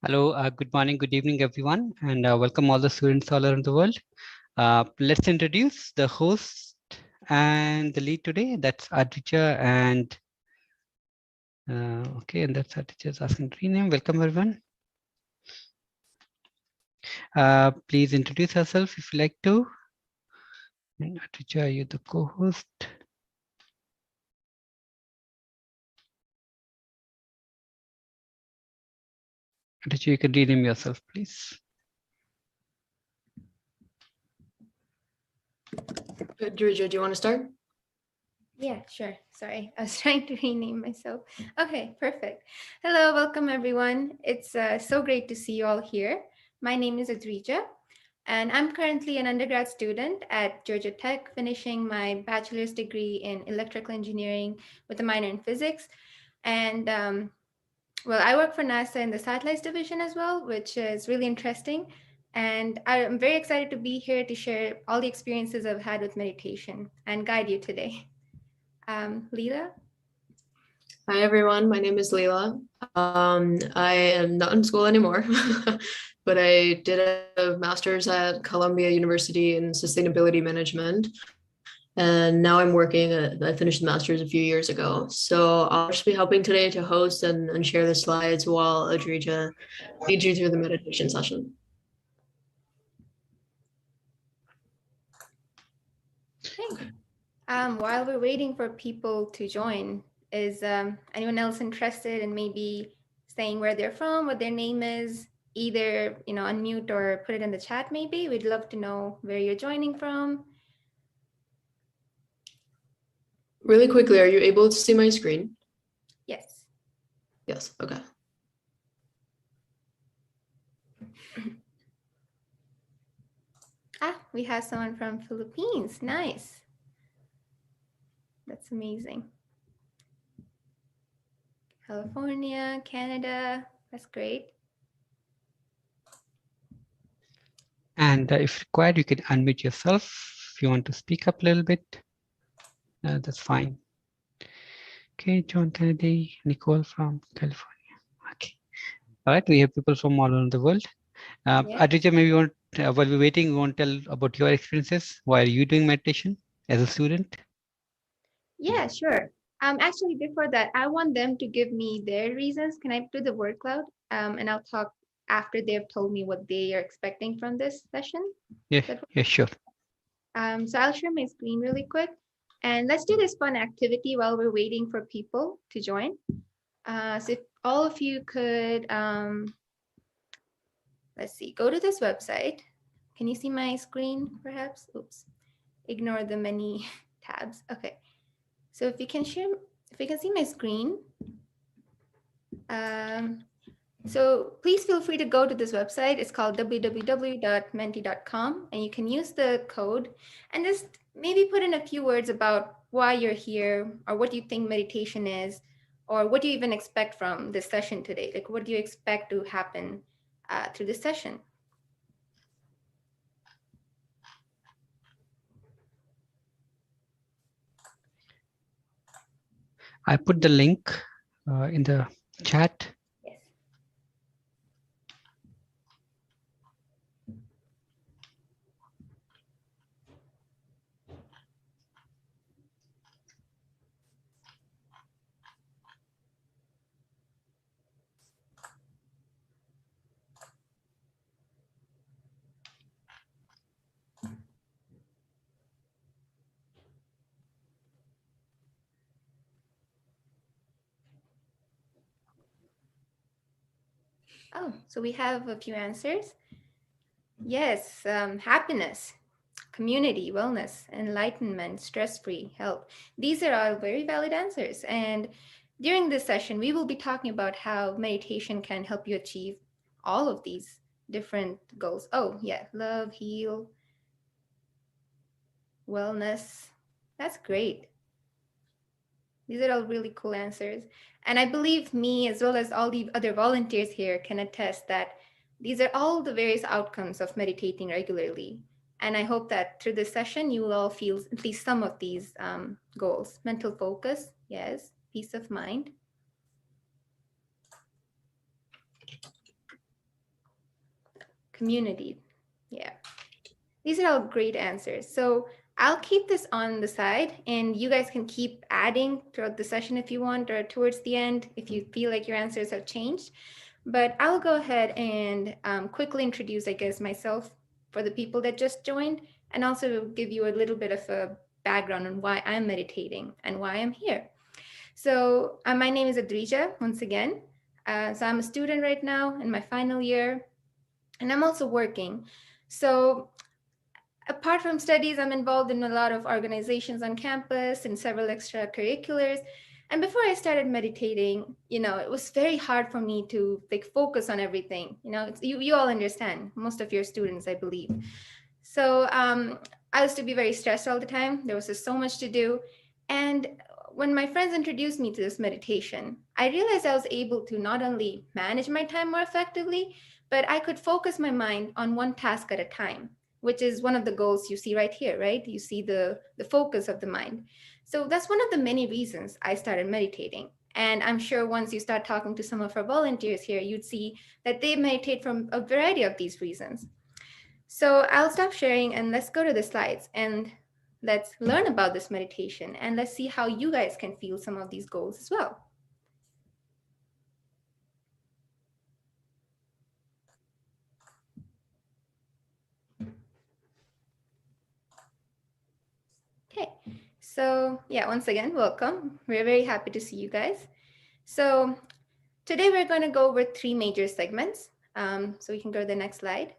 Hello, good morning, good evening, everyone, and welcome all the students all around the world. Let's introduce the host and the lead today. That's Aditya, and okay, and that's Aditya's asking to rename. Welcome, everyone. Please introduce yourself if you like to. And Aditya, are you the co-host? Aditya, you can rename yourself, please. Georgia, do you want to start? Yeah, sure. Sorry, I was trying to rename myself. Okay, perfect. Hello, welcome everyone. It's so great to see you all here. My name is Adrija, and I'm currently an undergrad student at Georgia Tech, finishing my bachelor's degree in electrical engineering with a minor in physics. And well, I work for NASA in the satellites division as well, which is really interesting. And I'm very excited to be here to share all the experiences I've had with meditation and guide you today. Leela? Hi, everyone. My name is Leela. I am not in school anymore, but I did a master's at Columbia University in sustainability management. And now I'm working, I finished the master's a few years ago. So I'll just be helping today to host and share the slides while Adrija leads you through the meditation session. Thanks. While we're waiting for people to join, is anyone else interested in maybe saying where they're from, what their name is, either unmute or put it in the chat maybe? We'd love to know where you're joining from. Really quickly, are you able to see my screen? Yes. Yes, okay. We have someone from Philippines. Nice. That's amazing. California, Canada, that's great. And if required, you can unmute yourself if you want to speak up a little bit. That's fine. Okay, John Kennedy, Nicole from California. Okay. All right, we have people from all around the world. Yeah. Aditya, maybe you want, while we're waiting, you want to tell about your experiences. Why are you doing meditation as a student? Yeah, sure. Actually, before that, I want them to give me their reasons. Can I do the word cloud? And I'll talk after they've told me what they are expecting from this session. Yeah, yeah, sure. So I'll share my screen really quick. And let's do this fun activity while we're waiting for people to join. So if all of you could, let's see, go to this website. Can you see my screen perhaps? Oops, ignore the many tabs. Okay. So if you can share, if you can see my screen, so please feel free to go to this website. It's called www.menti.com, and you can use the code and just maybe put in a few words about why you're here or what you think meditation is, or what do you even expect from this session today? Like, what do you expect to happen through this session? I put the link in the chat. Yes. Oh, so we have a few answers. Yes, happiness, community, wellness, enlightenment, stress-free, health. These are all very valid answers. And during this session, we will be talking about how meditation can help you achieve all of these different goals. Oh, yeah, love, heal, wellness. That's great. These are all really cool answers. And I believe me, as well as all the other volunteers here, can attest that these are all the various outcomes of meditating regularly. And I hope that through this session, you will all feel at least some of these goals. Mental focus, yes. Peace of mind. Community, yeah. These are all great answers. So I'll keep this on the side and you guys can keep adding throughout the session if you want, or towards the end if you feel like your answers have changed. But I'll go ahead and quickly introduce, I guess, myself for the people that just joined, and also give you a little bit of a background on why I'm meditating and why I'm here. So my name is Adrija, once again. So I'm a student right now in my final year, and I'm also working. So apart from studies, I'm involved in a lot of organizations on campus and several extracurriculars. And before I started meditating, it was very hard for me to like focus on everything. You all understand, most of your students, I believe. So I used to be very stressed all the time. There was just so much to do. And when my friends introduced me to this meditation, I realized I was able to not only manage my time more effectively, but I could focus my mind on one task at a time, which is one of the goals you see right here, right? You see the focus of the mind. So that's one of the many reasons I started meditating. And I'm sure once you start talking to some of our volunteers here, you'd see that they meditate from a variety of these reasons. So I'll stop sharing and let's go to the slides and let's learn about this meditation and let's see how you guys can feel some of these goals as well. Okay, so yeah, once again, welcome. We're very happy to see you guys. So today we're going to go over 3 major segments. So we can go to the next slide.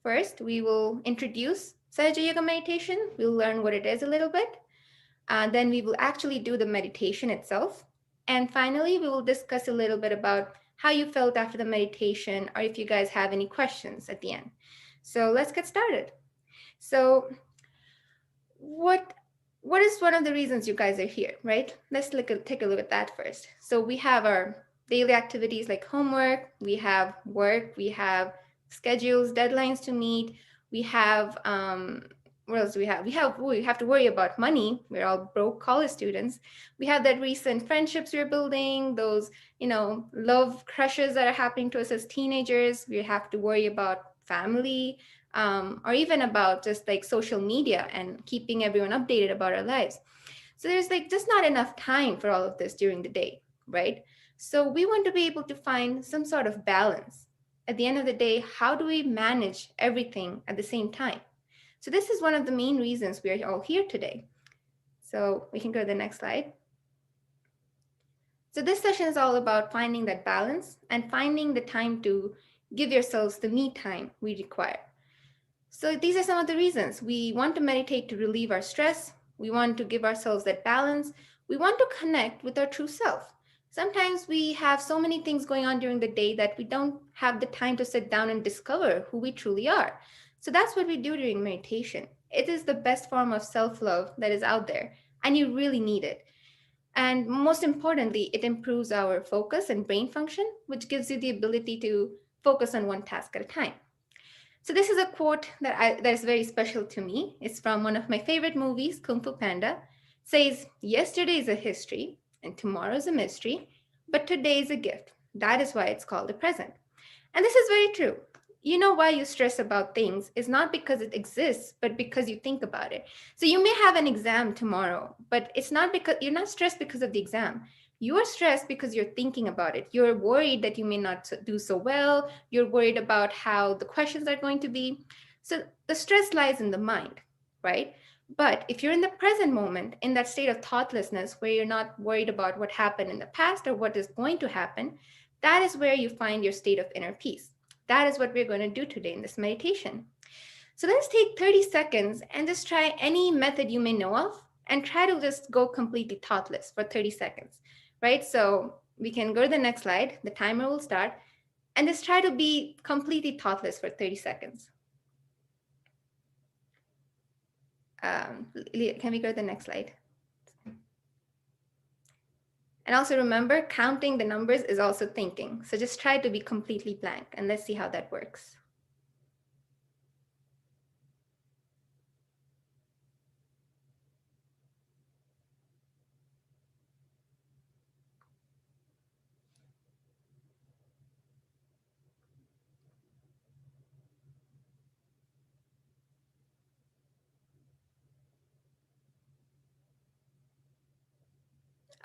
First, we will introduce Sahaja Yoga meditation. We'll learn what it is a little bit. Then we will actually do the meditation itself. And finally, we will discuss a little bit about how you felt after the meditation, or if you guys have any questions at the end. So let's get started. So what is one of the reasons you guys are here, right? Let's take a look at that first. So we have our daily activities like homework, we have work, we have schedules, deadlines to meet, we have what else do we have? We have to worry about money. We're all broke college students. We have that recent friendships we're building, those love crushes that are happening to us as teenagers. We have to worry about family, or even about just like social media and keeping everyone updated about our lives. So there's like just not enough time for all of this during the day, right? So we want to be able to find some sort of balance. At the end of the day, how do we manage everything at the same time? So this is one of the main reasons we are all here today. So we can go to the next slide. So this session is all about finding that balance and finding the time to give yourselves the me time we require. So these are some of the reasons. We want to meditate to relieve our stress. We want to give ourselves that balance. We want to connect with our true self. Sometimes we have so many things going on during the day that we don't have the time to sit down and discover who we truly are. So that's what we do during meditation. It is the best form of self-love that is out there, and you really need it. And most importantly, it improves our focus and brain function, which gives you the ability to focus on one task at a time. So this is a quote that is very special to me. It's from one of my favorite movies, Kung Fu Panda. It says, yesterday is a history and tomorrow is a mystery, but today is a gift. That is why it's called the present. And this is very true. You know why you stress about things is not because it exists, but because you think about it. So you may have an exam tomorrow, but it's not because you're not stressed because of the exam. You are stressed because you're thinking about it. You're worried that you may not do so well. You're worried about how the questions are going to be. So the stress lies in the mind, right? But if you're in the present moment, in that state of thoughtlessness where you're not worried about what happened in the past or what is going to happen, that is where you find your state of inner peace. That is what we're going to do today in this meditation. So let's take 30 seconds and just try any method you may know of and try to just go completely thoughtless for 30 seconds, right? So we can go to the next slide. The timer will start and just try to be completely thoughtless for 30 seconds. Can we go to the next slide? And also remember, counting the numbers is also thinking. So just try to be completely blank and let's see how that works.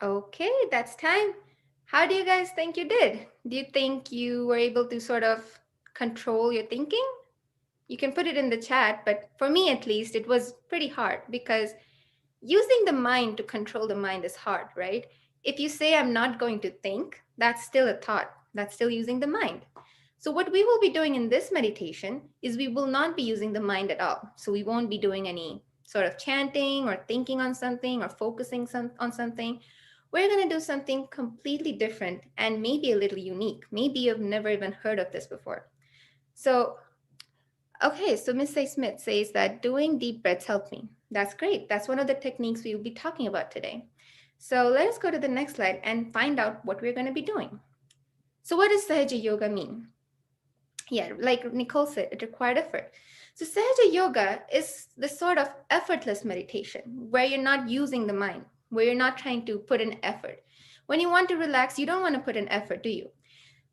Okay, that's time. How do you guys think you did? Do you think you were able to sort of control your thinking? You can put it in the chat, but for me at least, it was pretty hard because using the mind to control the mind is hard, right? If you say, I'm not going to think, that's still a thought. That's still using the mind. So, what we will be doing in this meditation is we will not be using the mind at all. So, we won't be doing any sort of chanting or thinking on something or focusing on something. We're going to do something completely different and maybe a little unique. Maybe you've never even heard of this before. So, okay, so Miss A. Smith says that doing deep breaths helped me. That's great. That's one of the techniques we will be talking about today. So let us go to the next slide and find out what we're going to be doing. So what does Sahaja Yoga mean? Yeah, like Nicole said, it required effort. So Sahaja Yoga is the sort of effortless meditation where you're not using the mind, where you're not trying to put an effort. When you want to relax, you don't want to put an effort, do you?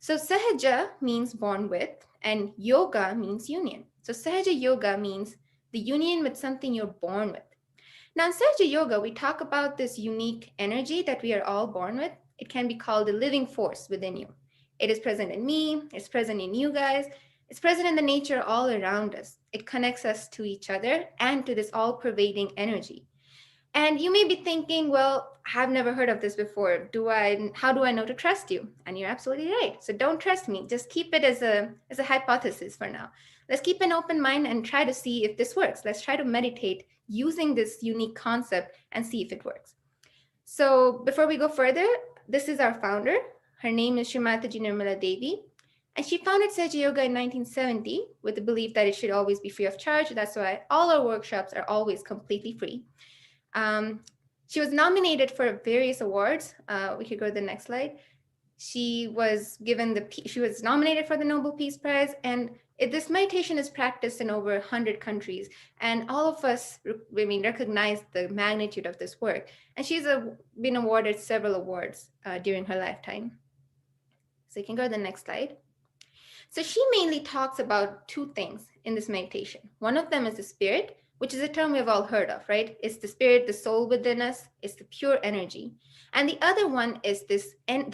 So Sahaja means born with, and yoga means union. So Sahaja Yoga means the union with something you're born with. Now in Sahaja Yoga, we talk about this unique energy that we are all born with. It can be called the living force within you. It is present in me, it's present in you guys, it's present in the nature all around us. It connects us to each other and to this all-pervading energy. And you may be thinking, well, I've never heard of this before. How do I know to trust you? And you're absolutely right. So don't trust me. Just keep it as a hypothesis for now. Let's keep an open mind and try to see if this works. Let's try to meditate using this unique concept and see if it works. So before we go further, this is our founder. Her name is Shri Mataji Devi. And she founded Sahaja Yoga in 1970 with the belief that it should always be free of charge. That's why all our workshops are always completely free. She was nominated for various awards. We could go to the next slide. She was nominated for the Nobel Peace Prize, and this meditation is practiced in over 100 countries. And all of us, recognize the magnitude of this work. And she's been awarded several awards during her lifetime. So you can go to the next slide. So she mainly talks about two things in this meditation. One of them is the spirit, which is a term we've all heard of, right? It's the spirit, the soul within us, it's the pure energy. And the other one is the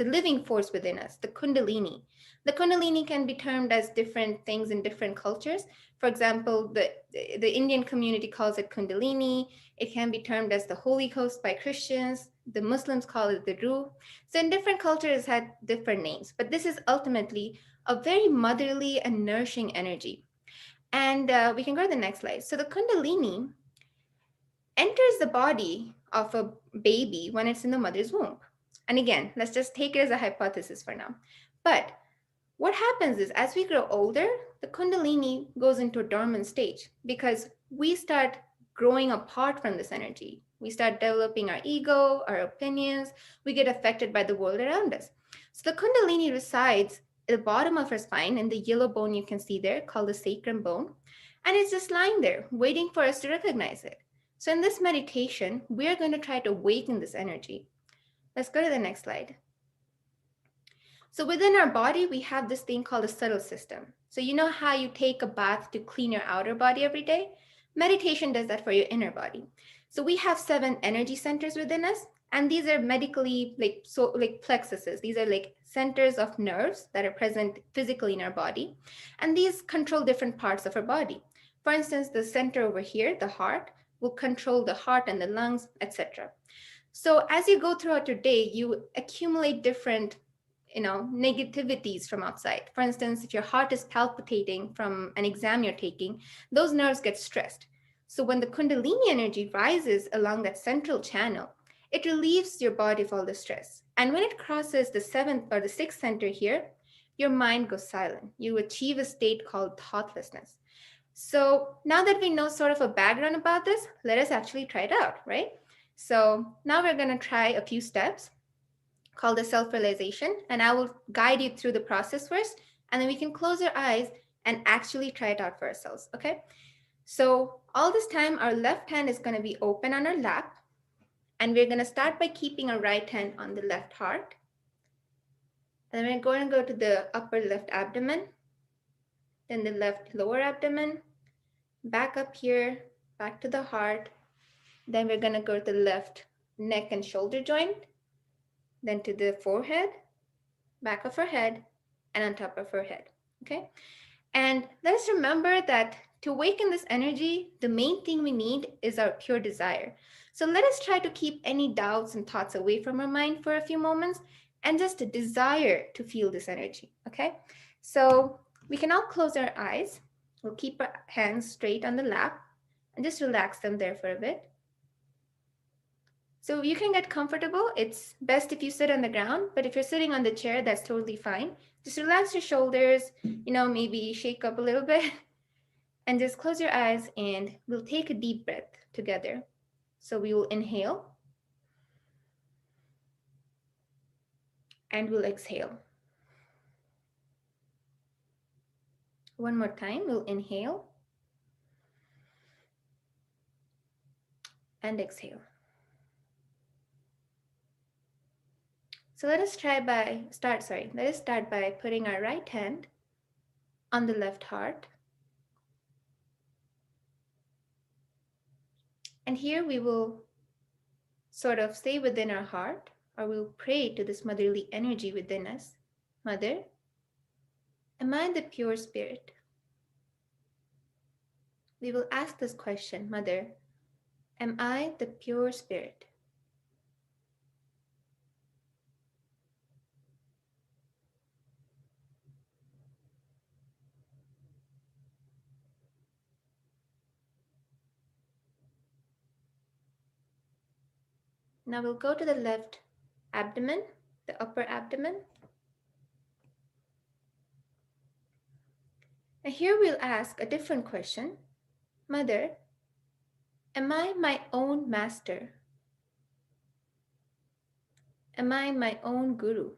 living force within us, the kundalini. The kundalini can be termed as different things in different cultures. For example, the Indian community calls it kundalini. It can be termed as the Holy Ghost by Christians. The Muslims call it the Ruh. So in different cultures, it had different names. But this is ultimately a very motherly and nourishing energy. And we can go to the next slide. So the kundalini enters the body of a baby when it's in the mother's womb. And again, let's just take it as a hypothesis for now. But what happens is as we grow older, the kundalini goes into a dormant stage because we start growing apart from this energy. We start developing our ego, our opinions. We get affected by the world around us. So the kundalini resides at the bottom of our spine in the yellow bone you can see there called the sacrum bone. And it's just lying there waiting for us to recognize it. So in this meditation, we're going to try to awaken this energy. Let's go to the next slide. So within our body, we have this thing called a subtle system. So you know how you take a bath to clean your outer body every day? Meditation does that for your inner body. So we have 7 energy centers within us, and these are medically like plexuses. These are like centers of nerves that are present physically in our body, and these control different parts of our body. For instance, the center over here, the heart, will control the heart and the lungs, etc. So as you go throughout your day, you accumulate different negativities from outside. For instance, if your heart is palpitating from an exam you're taking, those nerves get stressed. So when the kundalini energy rises along that central channel, it relieves your body of all the stress. And when it crosses the 7th or the 6th center here, your mind goes silent. You achieve a state called thoughtlessness. So now that we know sort of a background about this, let us actually try it out, right? So now we're going to try a few steps called the self-realization, and I will guide you through the process first, and then we can close our eyes and actually try it out for ourselves, okay? So all this time, our left hand is going to be open on our lap, and we're going to start by keeping our right hand on the left heart. And then we're going to go to the upper left abdomen, then the left lower abdomen, back up here, back to the heart. Then we're going to go to the left neck and shoulder joint, then to the forehead, back of our head, and on top of our head. Okay? And let us remember that to awaken this energy, the main thing we need is our pure desire. So let us try to keep any doubts and thoughts away from our mind for a few moments and just desire to feel this energy. Okay? So we can all close our eyes. We'll keep our hands straight on the lap and just relax them there for a bit. So you can get comfortable. It's best if you sit on the ground, but if you're sitting on the chair, that's totally fine. Just relax your shoulders, maybe shake up a little bit and just close your eyes and we'll take a deep breath together. So we will inhale and we'll exhale. One more time, we'll inhale and exhale. So let us start by putting our right hand on the left heart. And here we will sort of stay within our heart, or we'll pray to this motherly energy within us. Mother, am I the pure spirit? We will ask this question, Mother, am I the pure spirit? Now we'll go to the left abdomen, the upper abdomen. And here we'll ask a different question. Mother, am I my own master? Am I my own guru?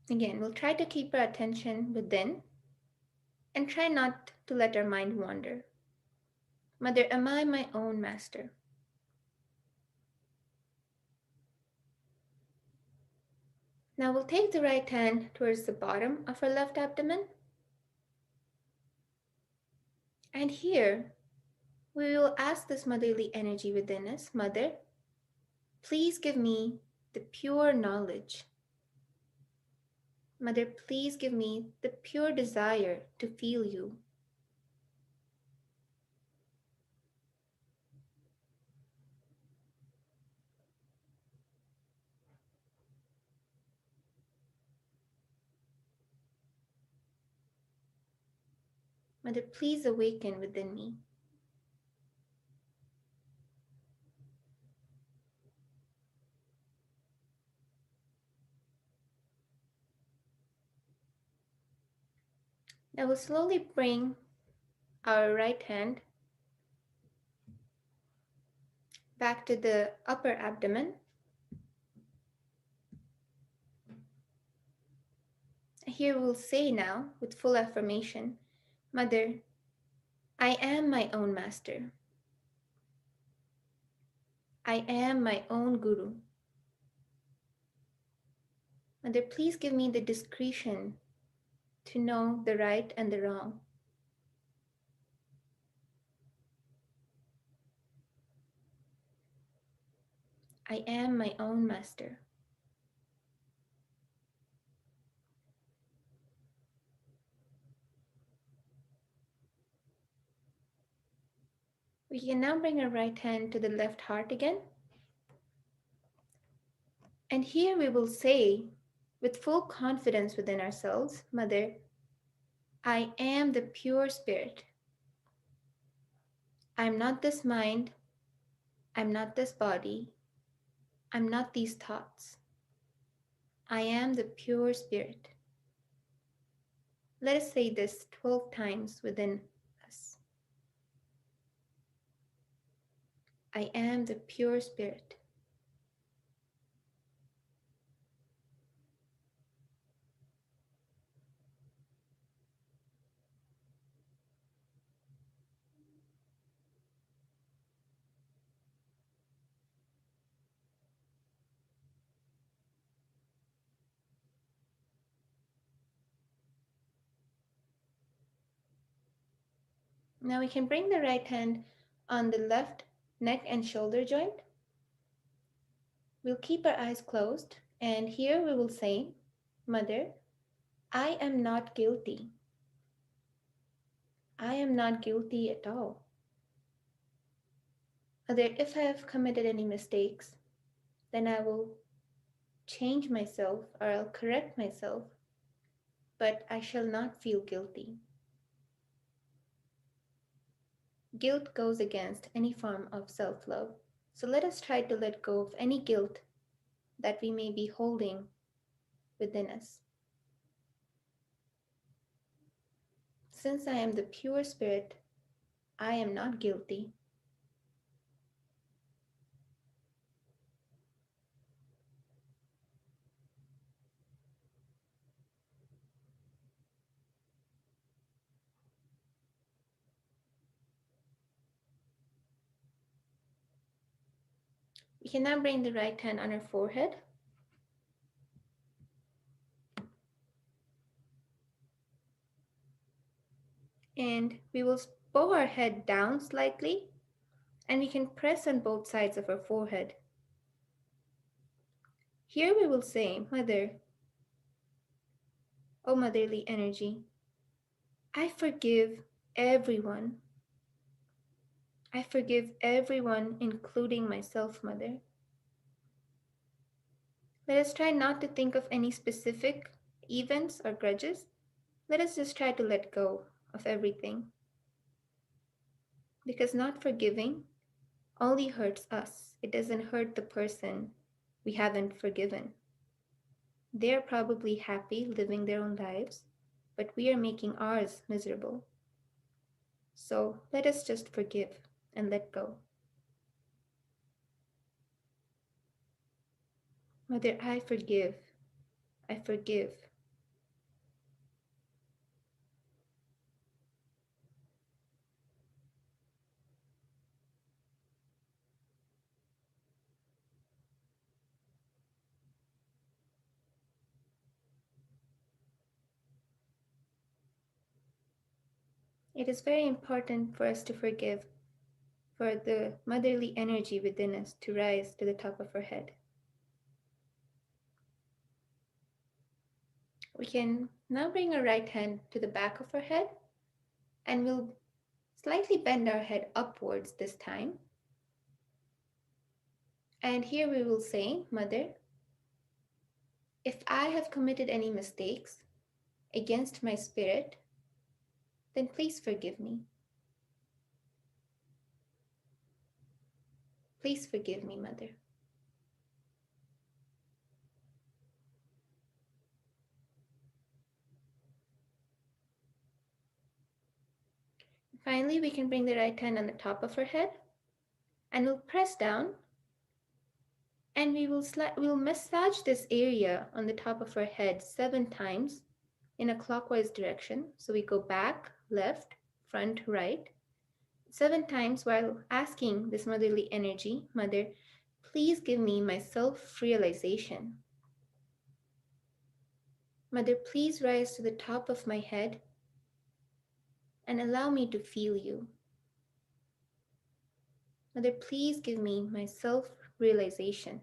Again, we'll try to keep our attention within and try not to let our mind wander. Mother, am I my own master? Now we'll take the right hand towards the bottom of our left abdomen. And here, we will ask this motherly energy within us, Mother, please give me the pure knowledge. Mother, please give me the pure desire to feel you. Mother, please awaken within me. Now we'll slowly bring our right hand back to the upper abdomen. Here we'll say now with full affirmation, Mother, I am my own master. I am my own guru. Mother, please give me the discretion to know the right and the wrong. I am my own master. We can now bring our right hand to the left heart again. And here we will say with full confidence within ourselves, Mother, I am the pure spirit. I'm not this mind. I'm not this body. I'm not these thoughts. I am the pure spirit. Let us say this 12 times within us. I am the pure spirit. Now we can bring the right hand on the left neck and shoulder joint. We'll keep our eyes closed, and here we will say, Mother, I am not guilty. I am not guilty at all. Mother, if I have committed any mistakes, then I will change myself or I'll correct myself, but I shall not feel guilty. Guilt goes against any form of self-love. So let us try to let go of any guilt that we may be holding within us. Since I am the pure spirit, I am not guilty. We can now bring the right hand on our forehead. And we will bow our head down slightly, and we can press on both sides of our forehead. Here we will say, Mother, O motherly energy, I forgive everyone. I forgive everyone, including myself, Mother. Let us try not to think of any specific events or grudges. Let us just try to let go of everything. Because not forgiving only hurts us. It doesn't hurt the person we haven't forgiven. They're probably happy living their own lives, but we are making ours miserable. So let us just forgive and let go. Mother, I forgive. I forgive. It is very important for us to forgive, for the motherly energy within us to rise to the top of our head. We can now bring our right hand to the back of our head, and we'll slightly bend our head upwards this time. And here we will say, Mother, if I have committed any mistakes against my spirit, then please forgive me. Please forgive me, Mother. Finally, we can bring the right hand on the top of our head, and we'll press down, and we'll massage this area on the top of our head 7 times in a clockwise direction. So we go back, left, front, right, 7 times, while asking this motherly energy, Mother, please give me my self-realization. Mother, please rise to the top of my head and allow me to feel you. Mother, please give me my self-realization.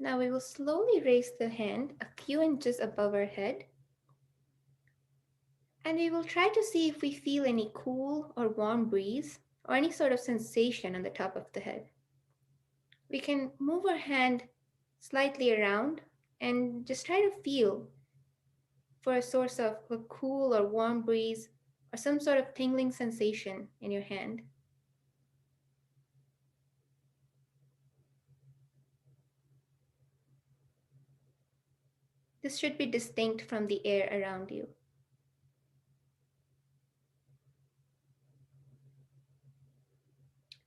Now we will slowly raise the hand a few inches above our head, and we will try to see if we feel any cool or warm breeze or any sort of sensation on the top of the head. We can move our hand slightly around and just try to feel for a source of a cool or warm breeze or some sort of tingling sensation in your hand. This should be distinct from the air around you.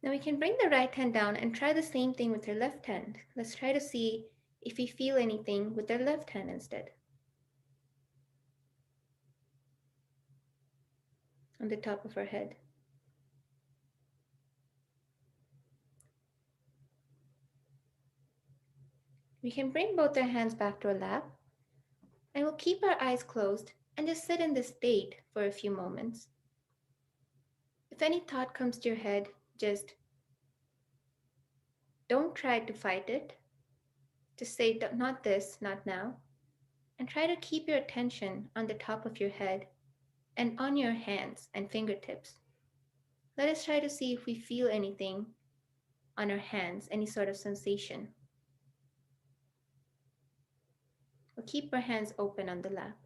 Now we can bring the right hand down and try the same thing with our left hand. Let's try to see if we feel anything with our left hand instead. on the top of our head. We can bring both our hands back to our lap, and we'll keep our eyes closed and just sit in this state for a few moments. If any thought comes to your head, just don't try to fight it. Just say, not this, not now. And try to keep your attention on the top of your head and on your hands and fingertips. Let us try to see if we feel anything on our hands, any sort of sensation. We'll keep our hands open on the lap.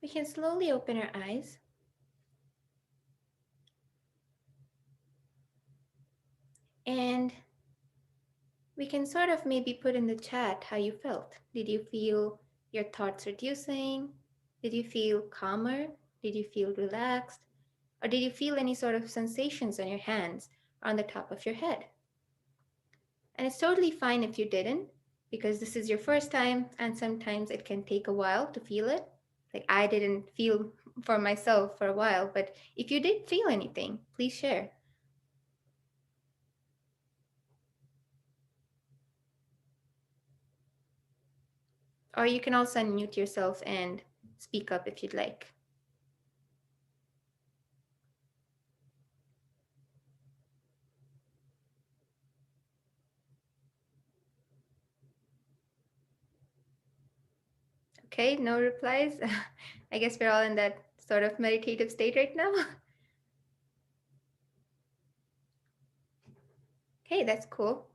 We can slowly open our eyes and we can sort of maybe put in the chat how you felt. Did you feel your thoughts reducing? Did you feel calmer? Did you feel relaxed? Or did you feel any sort of sensations on your hands or on the top of your head? And it's totally fine if you didn't, because this is your first time and sometimes it can take a while to feel it. Like I didn't feel for myself for a while, but if you did feel anything, please share. Or you can also unmute yourself and speak up if you'd like. Okay, no replies. I guess we're all in that sort of meditative state right now. Okay, that's cool.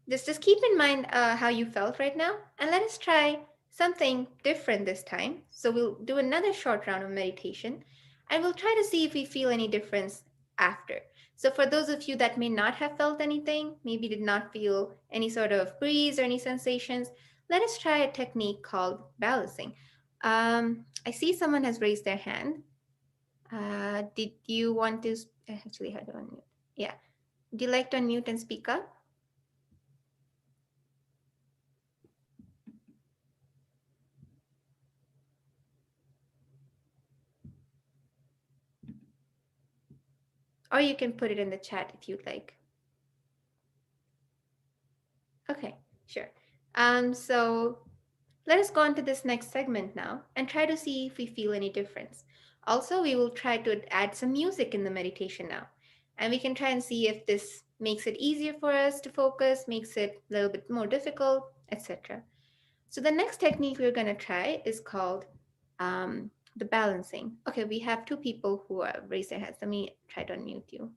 Just keep in mind how you felt right now, and let us try something different this time. So we'll do another short round of meditation, and we'll try to see if we feel any difference after. So for those of you that may not have felt anything, maybe did not feel any sort of breeze or any sensations, let us try a technique called balancing. I see someone has raised their hand. Did you want to, actually, how to unmute? Yeah. Would you like to unmute and speak up? Or you can put it in the chat if you'd like. Okay, sure. So let us go on to this next segment now and try to see if we feel any difference. Also, we will try to add some music in the meditation now. And we can try and see if this makes it easier for us to focus, makes it a little bit more difficult, etc. So the next technique we're going to try is called the balancing. Okay, we have two people who raised their hands. Let me try to unmute you.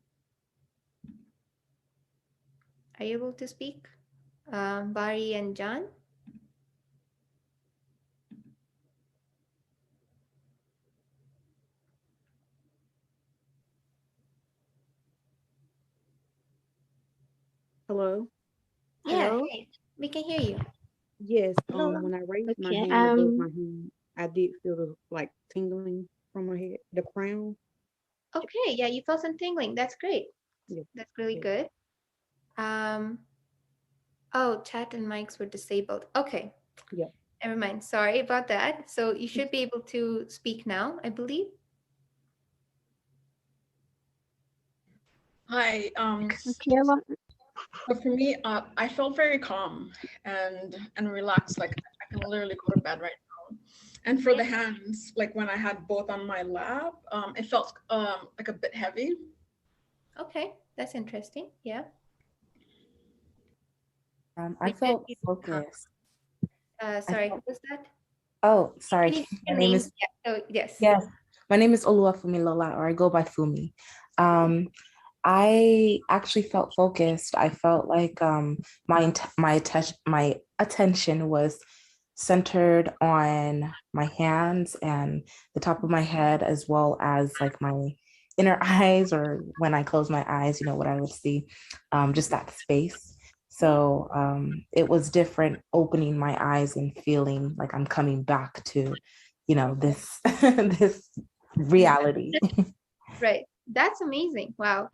Are you able to speak? Bari and John? Hello. Yeah, Hello. hey, we can hear you. Yes. Hello. When I raised my Okay. hand above my hand, I did feel the like tingling from my head, the crown. Okay, yeah, you felt some tingling. That's great. Yeah. That's really Yeah. good. Um, oh, chat and mics were disabled. Okay, Yeah. never mind. Sorry about that. So you should be able to speak now, I believe. Hi. Okay. Well, So for me, I felt very calm and relaxed. Like I can literally go to bed right now And for the hands, like when I had both on my lap, it felt like a bit heavy. Okay, that's interesting. Yeah. I We did felt see the comment. focused. Sorry, who was that? Oh, sorry. Can you My your name name? is Yeah. Oh, yes. Yes. My name is Oluwafumi Lola, or I go by Fumi. I actually felt focused. I felt like my attention was centered on my hands and the top of my head, as well as like my inner eyes, or when I close my eyes, what I would see, just that space. So it was different opening my eyes and feeling like I'm coming back to, this this reality. Right. That's amazing. Wow.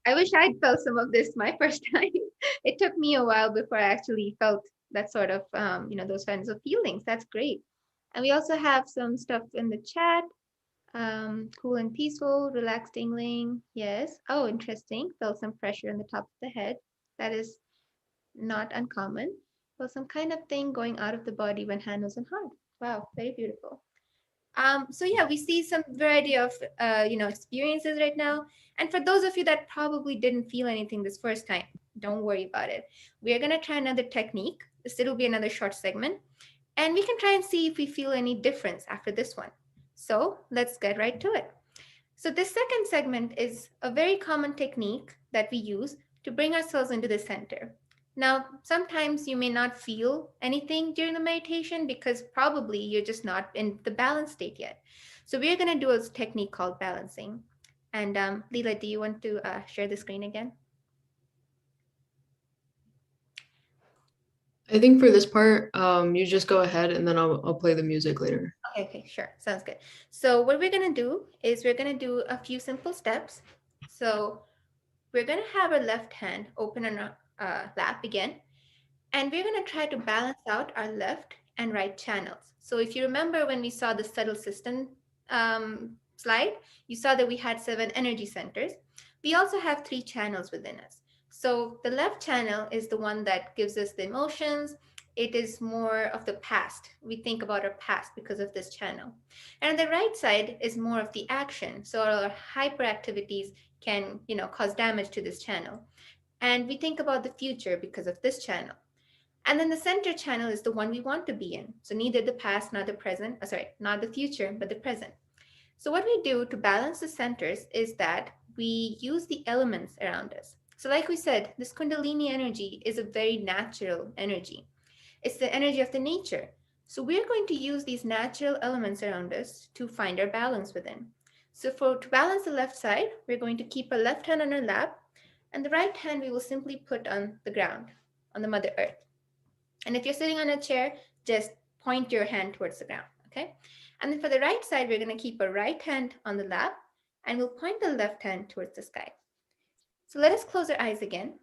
I wish I'd felt some of this my first time. It took me a while before I actually felt that sort of, those kinds of feelings. That's great. And we also have some stuff in the chat. Cool and peaceful, relaxed, tingling. Yes. Oh, interesting. Felt some pressure on the top of the head. That is not uncommon. Felt some kind of thing going out of the body when hand was on heart. Wow, very beautiful. So yeah, we see some variety of experiences right now. And for those of you that probably didn't feel anything this first time, don't worry about it. We are gonna try another technique. This will be another short segment, and we can try and see if we feel any difference after this one. So let's get right to it. So this second segment is a very common technique that we use to bring ourselves into the center. Now, sometimes you may not feel anything during the meditation because probably you're just not in the balance state yet. So we're going to do a technique called balancing. And Leela, do you want to share the screen again? I think for this part, you just go ahead and then I'll play the music later. Okay, sure. Sounds good. So what we're going to do is we're going to do a few simple steps. So we're going to have our left hand open on our lap again. And we're going to try to balance out our left and right channels. So if you remember when we saw the subtle system slide, you saw that we had 7 energy centers. We also have 3 channels within us. So the left channel is the one that gives us the emotions. It is more of the past. We think about our past because of this channel. And the right side is more of the action. So our hyperactivities can, cause damage to this channel. And we think about the future because of this channel. And then the center channel is the one we want to be in. So neither the past nor the present, not the future, but the present. So what we do to balance the centers is that we use the elements around us. So like we said, this Kundalini energy is a very natural energy. It's the energy of the nature. So we're going to use these natural elements around us to find our balance within. So to balance the left side, we're going to keep our left hand on our lap, and the right hand we will simply put on the ground, on the Mother Earth. And if you're sitting on a chair, just point your hand towards the ground, okay? And then for the right side, we're going to keep our right hand on the lap, and we'll point the left hand towards the sky. So let us close our eyes again.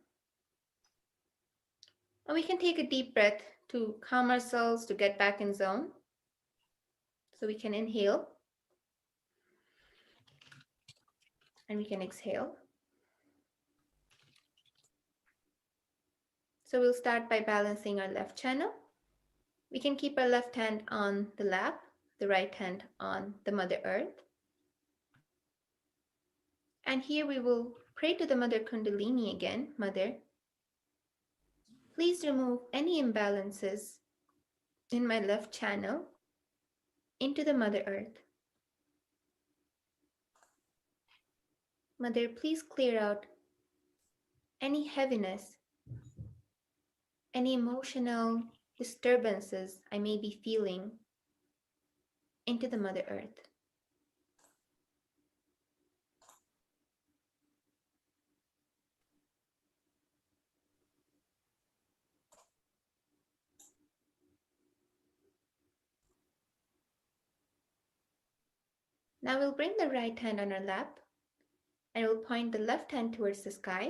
And we can take a deep breath to calm ourselves, to get back in zone. So we can inhale. And we can exhale. So we'll start by balancing our left channel. We can keep our left hand on the lap, the right hand on the Mother Earth. And here we will pray to the Mother Kundalini again. Mother, please remove any imbalances in my left channel into the Mother Earth. Mother, please clear out any heaviness, any emotional disturbances I may be feeling into the Mother Earth. Now we'll bring the right hand on our lap and we'll point the left hand towards the sky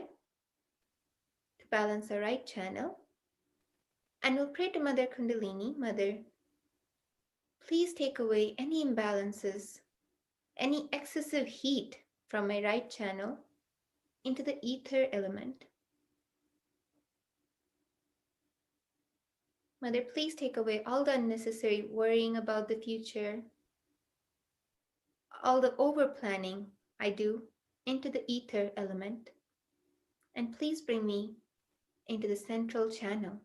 to balance the right channel. And we'll pray to Mother Kundalini. Mother, please take away any imbalances, any excessive heat from my right channel into the ether element. Mother, please take away all the unnecessary worrying about the future, all the over planning I do into the ether element, and please bring me into the central channel.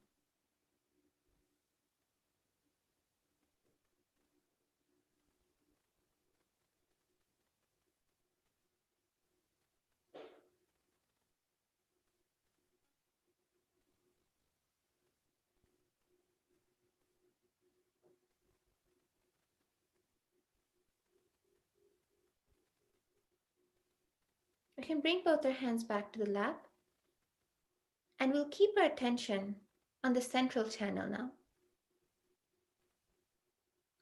We can bring both our hands back to the lap, and we'll keep our attention on the central channel now.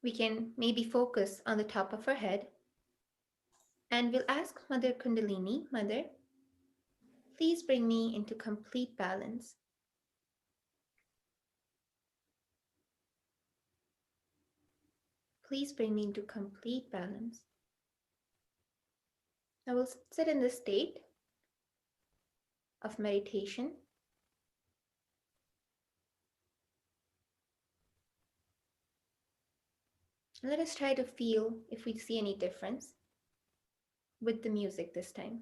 We can maybe focus on the top of our head, and we'll ask Mother Kundalini, Mother, please bring me into complete balance. Please bring me into complete balance. I will sit in the state of meditation. Let us try to feel if we see any difference with the music this time.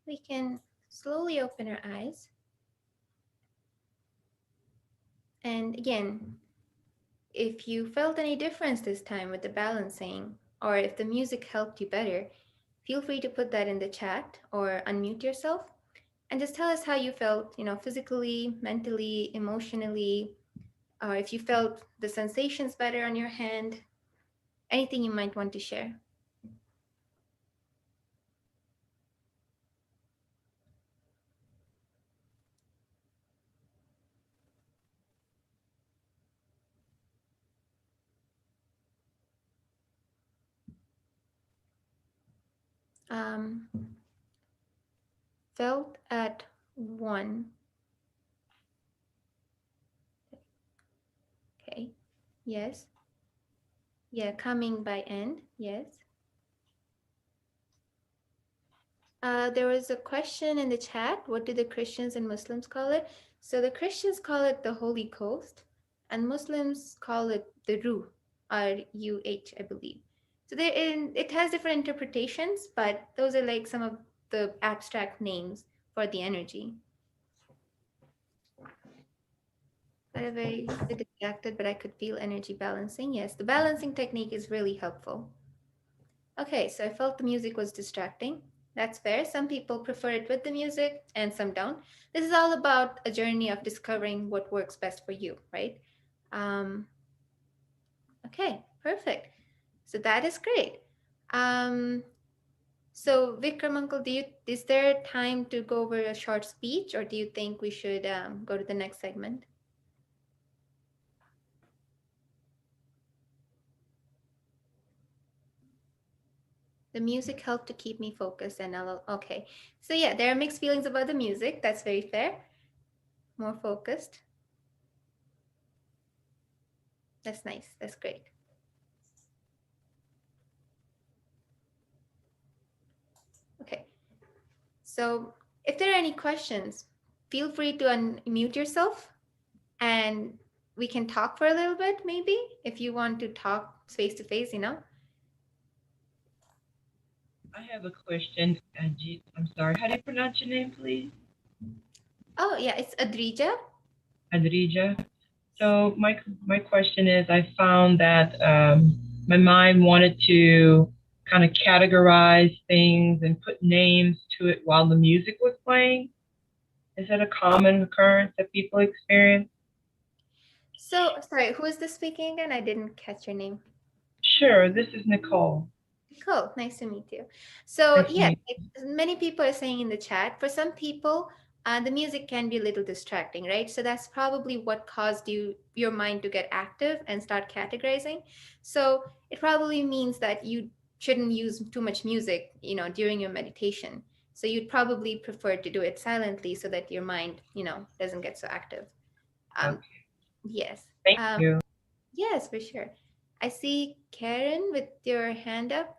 We can slowly open our eyes And again, if you felt any difference this time with the balancing, or if the music helped you better, feel free to put that in the chat or unmute yourself and just tell us how you felt, physically, mentally, emotionally, or if you felt the sensations better on your hand, anything you might want to share. Felt at 1. Okay. Yes. Yeah, coming by end. Yes. There was a question in the chat. What do the Christians and Muslims call it? So the Christians call it the Holy Coast, and Muslims call it the Ruh, R-U-H, I believe. So it has different interpretations, but those are like some of the abstract names for the energy. I was very distracted, but I could feel energy balancing. Yes, the balancing technique is really helpful. Okay, so I felt the music was distracting. That's fair. Some people prefer it with the music and some don't. This is all about a journey of discovering what works best for you, right? Okay, perfect. So that is great. So Vikram uncle, is there time to go over a short speech, or do you think we should go to the next segment? The music helped to keep me focused and okay. So yeah, there are mixed feelings about the music. That's very fair. More focused. That's nice. That's great. Okay. So if there are any questions, feel free to unmute yourself and we can talk for a little bit, maybe, if you want to talk face to face, I have a question. I'm sorry. How do you pronounce your name, please? Oh, yeah, it's Adrija. Adrija. So my question is, I found that my mind wanted to kind of categorize things and put names to it while the music was playing. Is that a common occurrence that people experience? So, sorry, who is this speaking again? I didn't catch your name. Sure, this is Nicole. Cool, nice to meet you. So Nice to yeah, meet many people are saying in the chat, for some people, the music can be a little distracting, right? So that's probably what caused your mind to get active and start categorizing. So it probably means that you shouldn't use too much music, during your meditation. So you'd probably prefer to do it silently so that your mind, doesn't get so active. Okay. Yes. Thank you. Yes, for sure. I see Karen with your hand up.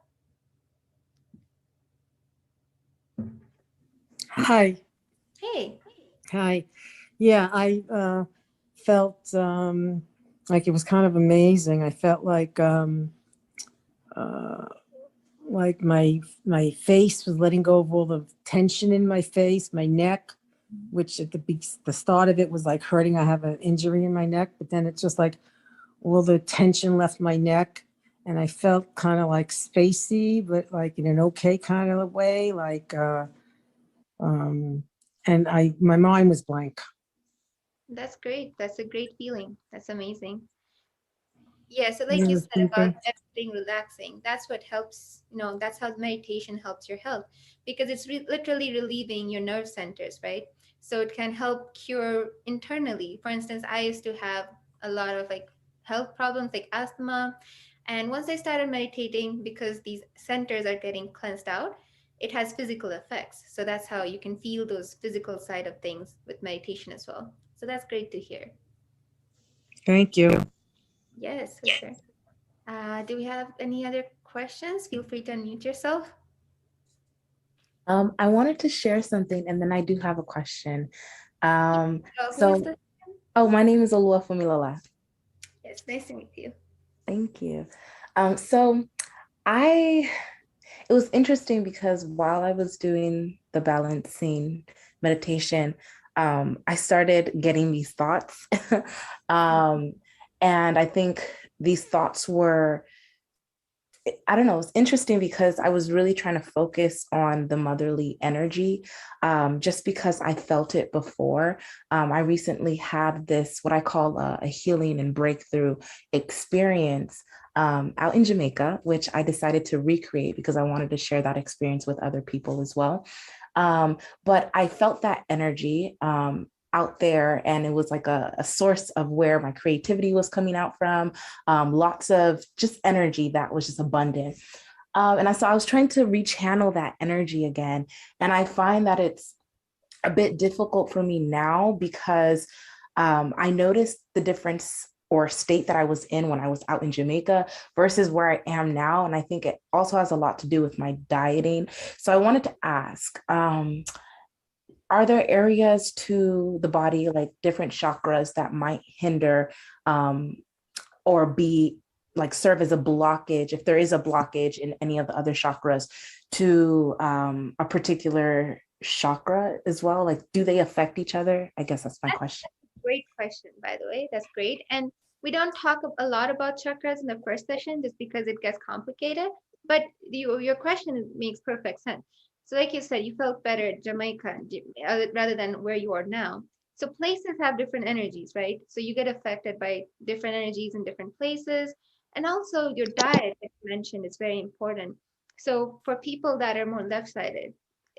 Hi. Hey. Hi. Yeah, I felt like it was kind of amazing. I felt like my face was letting go of all the tension in my face, my neck, which at the start of it was like hurting. I have an injury in my neck, but then it's just like all the tension left my neck, and I felt kind of like spacey, but like in an okay kind of way, like and my mind was blank. That's great. That's a great feeling. That's amazing. Yeah, so like you Yeah, said about everything relaxing, that's what helps, that's how meditation helps your health, because it's literally relieving your nerve centers, right? So it can help cure internally. For instance, I used to have a lot of like health problems like asthma. And once I started meditating, because these centers are getting cleansed out, it has physical effects. So that's how you can feel those physical side of things with meditation as well. So that's great to hear. Thank you. Yes, for sure. Do we have any other questions? Feel free to unmute yourself. I wanted to share something, and then I do have a question. Who is this? My name is Olua Fumilala. Yes, nice to meet you. Thank you. It was interesting because while I was doing the balancing meditation, I started getting these thoughts. And I think these thoughts were, I don't know, it's interesting because I was really trying to focus on the motherly energy, just because I felt it before. I recently had this, what I call a healing and breakthrough experience out in Jamaica, which I decided to recreate because I wanted to share that experience with other people as well. But I felt that energy out there, and it was like a source of where my creativity was coming out from. Lots of just energy that was just abundant. So I was trying to rechannel that energy again. And I find that it's a bit difficult for me now because I noticed the difference or state that I was in when I was out in Jamaica versus where I am now. And I think it also has a lot to do with my dieting. So I wanted to ask, are there areas to the body, like different chakras, that might hinder or be like serve as a blockage, if there is a blockage in any of the other chakras, to a particular chakra as well? Like, do they affect each other? I guess that's my question. Great question, by the way. That's great. And we don't talk a lot about chakras in the first session just because it gets complicated. But your question makes perfect sense. So like you said, you felt better at Jamaica rather than where you are now. So places have different energies, right? So you get affected by different energies in different places. And also your diet, as you mentioned, is very important. So for people that are more left-sided,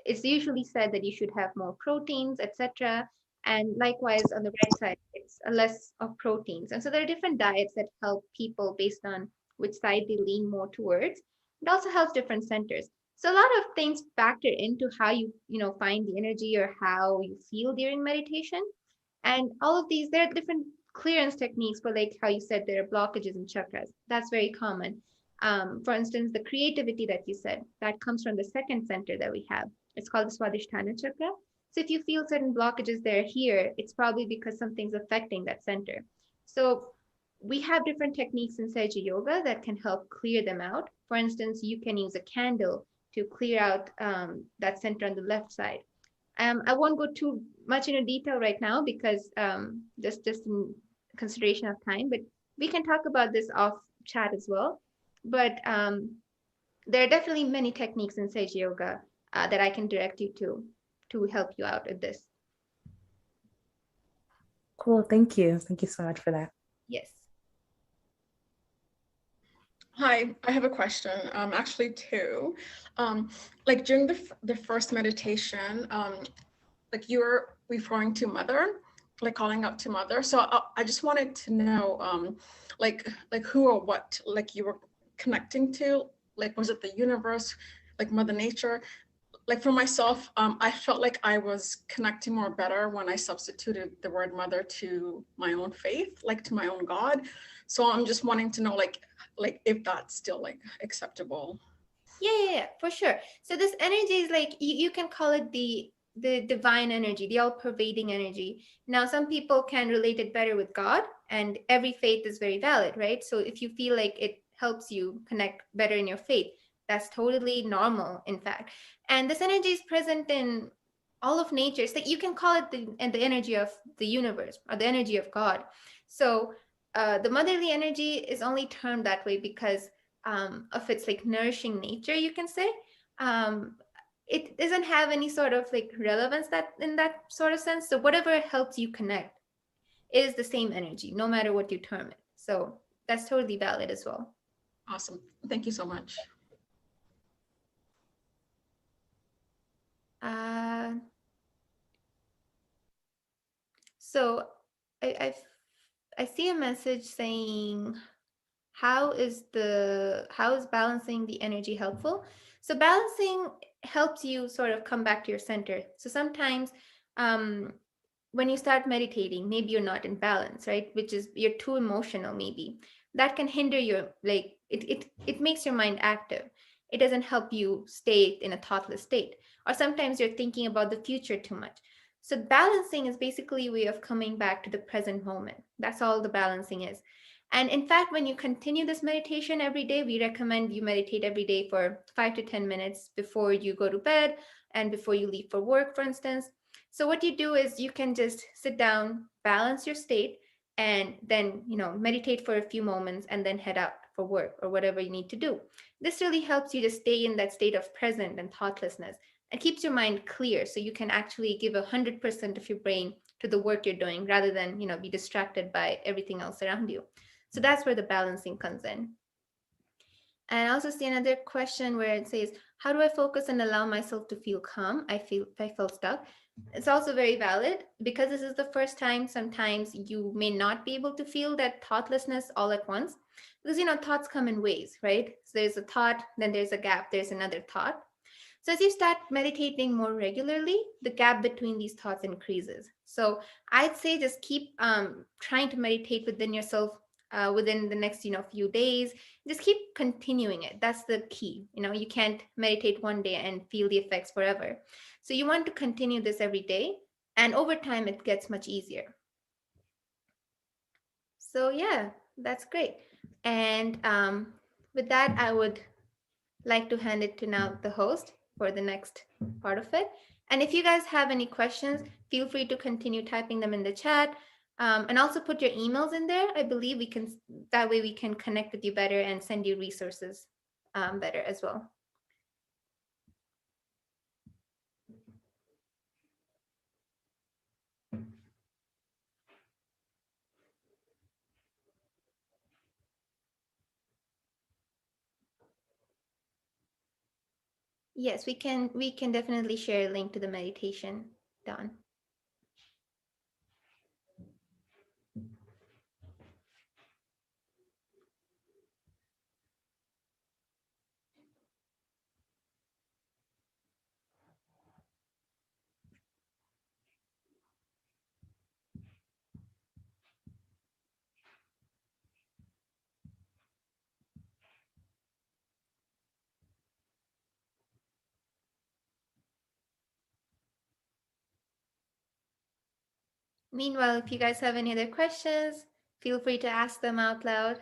it's usually said that you should have more proteins, etc. And likewise, on the right side, it's a less of proteins. And so there are different diets that help people based on which side they lean more towards. It also helps different centers. So a lot of things factor into how you find the energy or how you feel during meditation. And all of these, there are different clearance techniques for, like how you said, there are blockages in chakras. That's very common. For instance, the creativity that you said, that comes from the second center that we have. It's called the Swadhisthana chakra. So if you feel certain blockages there here, it's probably because something's affecting that center. So we have different techniques in Sahaja Yoga that can help clear them out. For instance, you can use a candle to clear out that center on the left side. I won't go too much into detail right now because just in consideration of time, but we can talk about this off chat as well. But there are definitely many techniques in Sahaja Yoga that I can direct you to help you out with this. Cool. Thank you. Thank you so much for that. Yes. Hi, I have a question, actually two. Like during the first meditation, like you were referring to mother, like calling out to mother. So I just wanted to know, like who or what, like you were connecting to, like, was it the universe, like Mother Nature? Like for myself, I felt like I was connecting more better when I substituted the word mother to my own faith, like to my own God. So I'm just wanting to know, like if that's still like acceptable. Yeah, for sure. So this energy is like, you can call it the divine energy, the all-pervading energy. Now, some people can relate it better with God, and every faith is very valid, right? So if you feel like it helps you connect better in your faith, that's totally normal, in fact. And this energy is present in all of nature. It's like you can call it the energy of the universe or the energy of God. So the motherly energy is only termed that way because of its like nourishing nature, you can say. It doesn't have any sort of like relevance that in that sort of sense. So whatever helps you connect is the same energy, no matter what you term it. So that's totally valid as well. Awesome. Thank you so much. So I see a message saying, how is balancing the energy helpful? So balancing helps you sort of come back to your center. So sometimes when you start meditating, maybe you're not in balance, right? Which is you're too emotional, maybe. That can hinder your, like, it makes your mind active. It doesn't help you stay in a thoughtless state. Or sometimes you're thinking about the future too much. So balancing is basically a way of coming back to the present moment. That's all the balancing is. And in fact, when you continue this meditation every day, we recommend you meditate every day for 5 to 10 minutes before you go to bed and before you leave for work, for instance. So what you do is you can just sit down, balance your state, and then, meditate for a few moments and then head out for work or whatever you need to do. This really helps you to stay in that state of present and thoughtlessness, and keeps your mind clear, so you can actually give 100% of your brain to the work you're doing, rather than, be distracted by everything else around you. So that's where the balancing comes in. And I also see another question where it says, how do I focus and allow myself to feel calm? I felt stuck. It's also very valid, because this is the first time. Sometimes you may not be able to feel that thoughtlessness all at once, because thoughts come in waves, right? So there's a thought, then there's a gap, there's another thought. So as you start meditating more regularly, the gap between these thoughts increases. So I'd say just keep trying to meditate within yourself within the next few days. Just keep continuing it. That's the key. You can't meditate one day and feel the effects forever. So you want to continue this every day, and over time it gets much easier. So yeah, that's great. And with that, I would like to hand it to now the host for the next part of it. And if you guys have any questions, feel free to continue typing them in the chat, and also put your emails in there. I believe that way we can connect with you better and send you resources better as well. Yes, we can definitely share a link to the meditation, Don. Meanwhile, if you guys have any other questions, feel free to ask them out loud.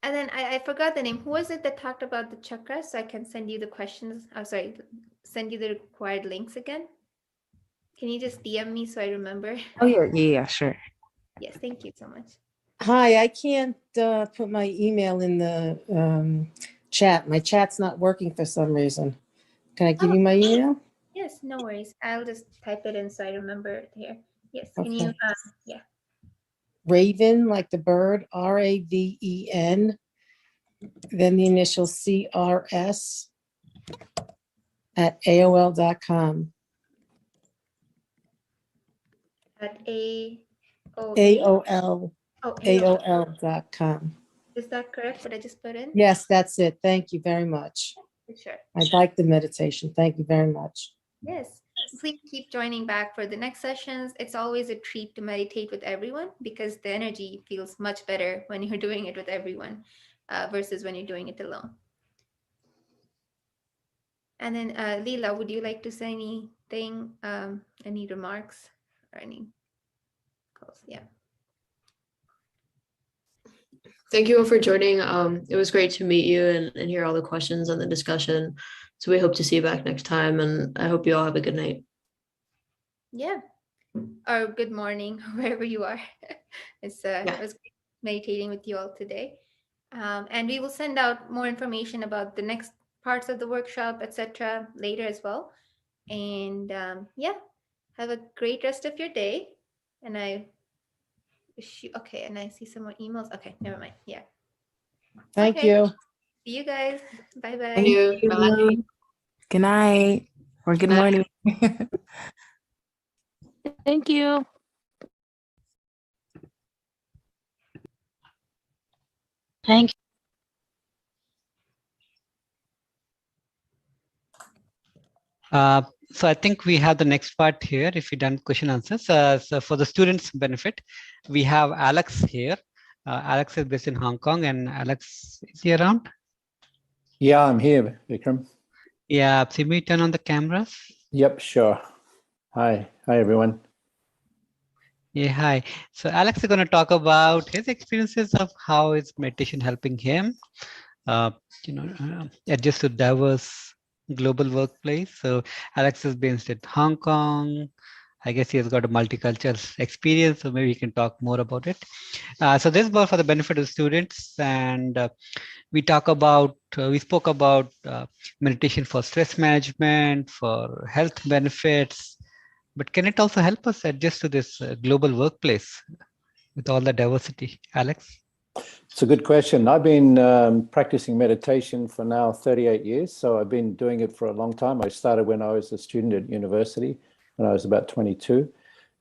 And then I forgot the name. Who was it that talked about the chakras? So I can send you the questions. Oh, sorry, send you the required links again. Can you just DM me so I remember? Oh, yeah, sure. Yes, thank you so much. Hi, I can't put my email in the chat. My chat's not working for some reason. Can I give you my email? Yes, no worries. I'll just type it in so I remember it here. Yes, can Okay. you, yeah. Raven, like the bird, RAVEN, then the initial CRS at AOL.com. At AOL. AOL. Oh, AOL.com. Is that correct, what I just put in? Yes, that's it. Thank you very much. Sure. I like the meditation. Thank you very much. Yes, please keep joining back for the next sessions. It's always a treat to meditate with everyone, because the energy feels much better when you're doing it with everyone versus when you're doing it alone. And then Leela, would you like to say anything, any remarks or any calls? Yeah. Thank you all for joining. It was great to meet you and hear all the questions and the discussion. So we hope to see you back next time, and I hope you all have a good night. Yeah. Or good morning, wherever you are. It was great meditating with you all today. And we will send out more information about the next parts of the workshop, etc. later as well. And yeah, have a great rest of your day. And I wish you, okay, and I see some more emails. Okay, never mind. Yeah. Thank Okay. you. See you guys. Bye-bye. Thank you. Bye. Good night or good Bye. morning. Thank you. Thank you. So I think we have the next part here. If we done question answers, so for the students' benefit, we have Alex here. Alex is based in Hong Kong, and Alex, is he around? Yeah, I'm here, Vikram. Yeah, see me turn on the cameras. Yep, sure. Hi everyone. Yeah, hi. So Alex is going to talk about his experiences of how is meditation helping him. uh, adjust to diverse global workplace. So Alex is based in Hong Kong. I guess he has got a multicultural experience, so maybe he can talk more about it. So this was for the benefit of students, and we spoke about meditation for stress management, for health benefits, but can it also help us adjust to this global workplace with all the diversity? Alex? It's a good question. I've been practicing meditation for now 38 years. So I've been doing it for a long time. I started when I was a student at university, when I was about 22.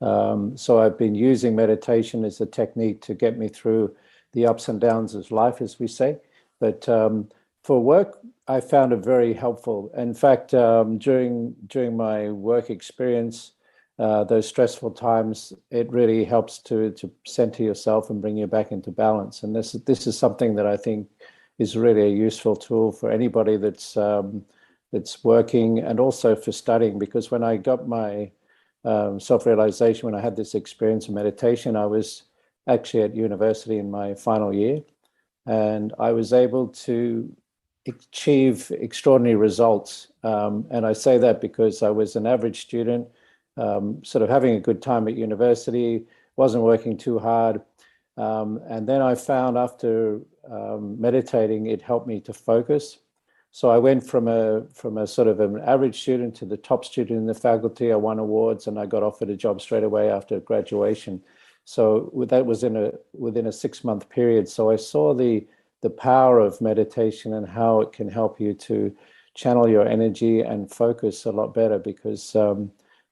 So I've been using meditation as a technique to get me through the ups and downs of life, as we say. But for work, I found it very helpful. In fact, during my work experience, those stressful times, it really helps to center yourself and bring you back into balance. And this is something that I think is really a useful tool for anybody that's working and also for studying. Because when I got my self-realization, when I had this experience of meditation, I was actually at university in my final year, and I was able to achieve extraordinary results. And I say that because I was an average student, sort of having a good time at university, wasn't working too hard. And then I found after meditating, it helped me to focus. So I went from a sort of an average student to the top student in the faculty. I won awards and I got offered a job straight away after graduation. So that was within a 6-month period. So I saw the power of meditation and how it can help you to channel your energy and focus a lot better, because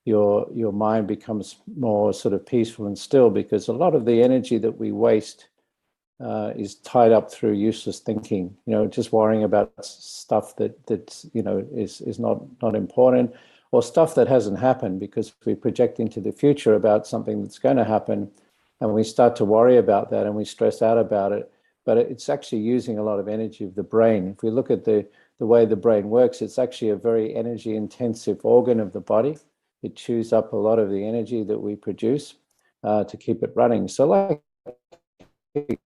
your mind becomes more sort of peaceful and still, because a lot of the energy that we waste is tied up through useless thinking, just worrying about stuff that is not important, or stuff that hasn't happened, because we project into the future about something that's going to happen, and we start to worry about that and we stress out about it. But it's actually using a lot of energy of the brain. If we look at the way the brain works, it's actually a very energy intensive organ of the body. It chews up a lot of the energy that we produce to keep it running. So like a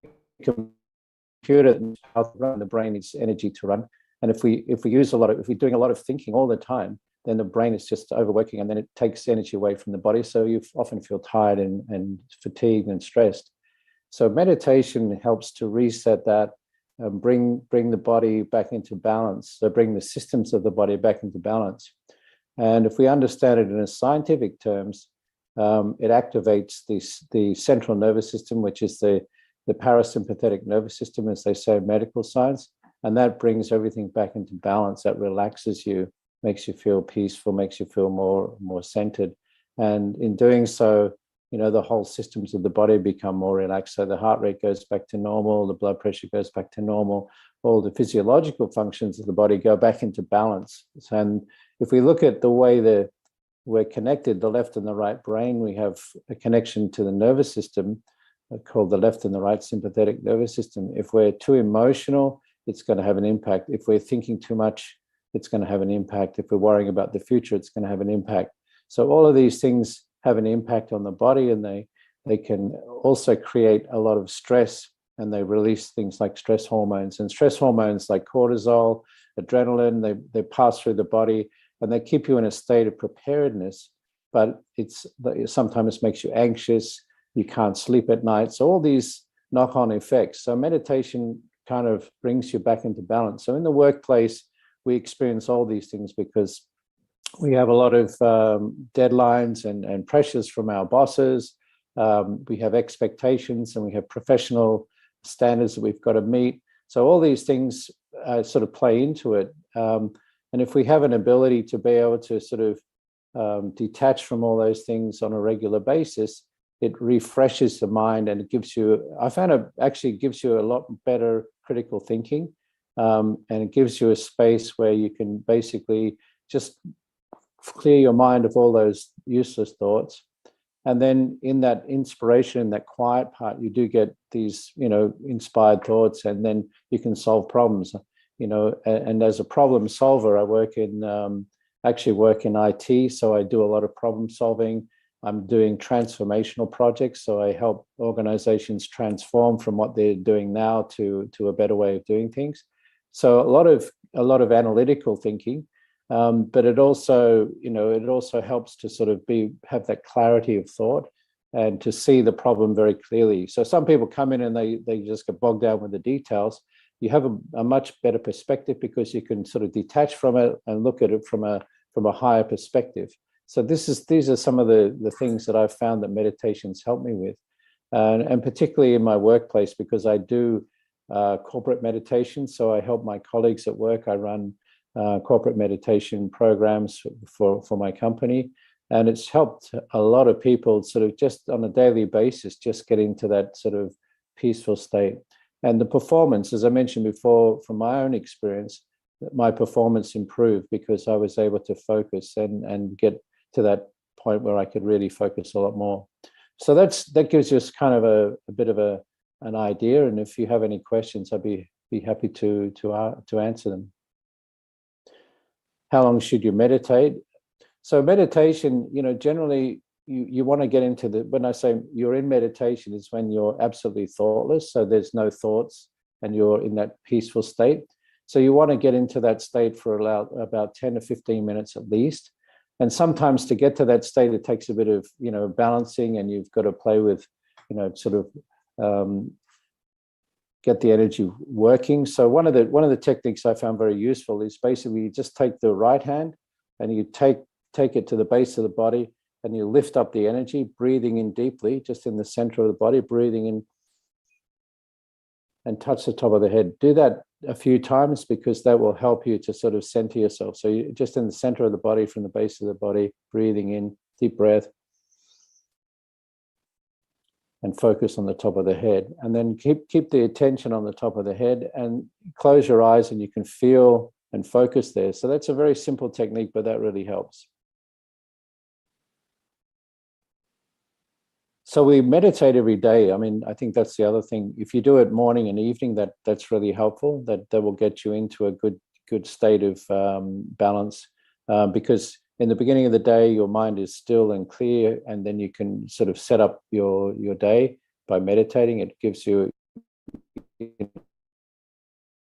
computer, how to run, the brain needs energy to run. And if we're doing a lot of thinking all the time, then the brain is just overworking, and then it takes energy away from the body. So you often feel tired and fatigued and stressed. So meditation helps to reset that, bring the body back into balance. So bring the systems of the body back into balance. And if we understand it in a scientific terms, it activates the central nervous system, which is the parasympathetic nervous system, as they say in medical science. And that brings everything back into balance. That relaxes you, makes you feel peaceful, makes you feel more centered. And in doing so, the whole systems of the body become more relaxed. So the heart rate goes back to normal, the blood pressure goes back to normal, all the physiological functions of the body go back into balance. And if we look at the way we're connected, the left and the right brain, we have a connection to the nervous system called the left and the right sympathetic nervous system. If we're too emotional, it's going to have an impact. If we're thinking too much, it's going to have an impact. If we're worrying about the future, it's going to have an impact. So all of these things have an impact on the body, and they can also create a lot of stress, and they release things like stress hormones. And stress hormones like cortisol, adrenaline, they pass through the body, and they keep you in a state of preparedness, but sometimes makes you anxious, you can't sleep at night. So all these knock-on effects. So meditation kind of brings you back into balance. So in the workplace, we experience all these things because we have a lot of deadlines and pressures from our bosses. We have expectations, and we have professional standards that we've got to meet. So all these things sort of play into it. And if we have an ability to be able to sort of detach from all those things on a regular basis, it refreshes the mind, and I found it actually gives you a lot better critical thinking. And it gives you a space where you can basically just clear your mind of all those useless thoughts. And then in that inspiration, in that quiet part, you do get these, inspired thoughts, and then you can solve problems, and as a problem solver, I actually work in IT. So I do a lot of problem solving. I'm doing transformational projects. So I help organizations transform from what they're doing now to a better way of doing things. So a lot of analytical thinking, but it also, it also helps to sort of have that clarity of thought and to see the problem very clearly. So some people come in and they just get bogged down with the details. You have a much better perspective because you can sort of detach from it and look at it from a higher perspective. So these are some of the things that I've found that meditation's helped me with, and particularly in my workplace, because I do corporate meditation. So I help my colleagues at work. I run corporate meditation programs for my company. And it's helped a lot of people sort of just on a daily basis, just get into that sort of peaceful state. And the performance, as I mentioned before, from my own experience, my performance improved because I was able to focus and get to that point where I could really focus a lot more. So that gives us kind of a bit of an idea. And if you have any questions, I'd be happy to answer them. How long should you meditate? So meditation, generally you want to get into when I say you're in meditation, is when you're absolutely thoughtless. So there's no thoughts and you're in that peaceful state. So you want to get into that state for about 10 to 15 minutes at least. And sometimes to get to that state, it takes a bit of, balancing, and you've got to play with, sort of get the energy working. So one of the techniques I found very useful is basically you just take the right hand and you take it to the base of the body and you lift up the energy, breathing in deeply, just in the center of the body, breathing in and touch the top of the head. Do that a few times because that will help you to sort of center yourself. So you're just in the center of the body, from the base of the body, breathing in, deep breath, and focus on the top of the head. And then keep the attention on the top of the head and close your eyes and you can feel and focus there. So that's a very simple technique, but that really helps. So we meditate every day. I mean, I think that's the other thing. If you do it morning and evening, that's really helpful. That will get you into a good state of balance, because in the beginning of the day, your mind is still and clear, and then you can sort of set up your day by meditating. It gives you, with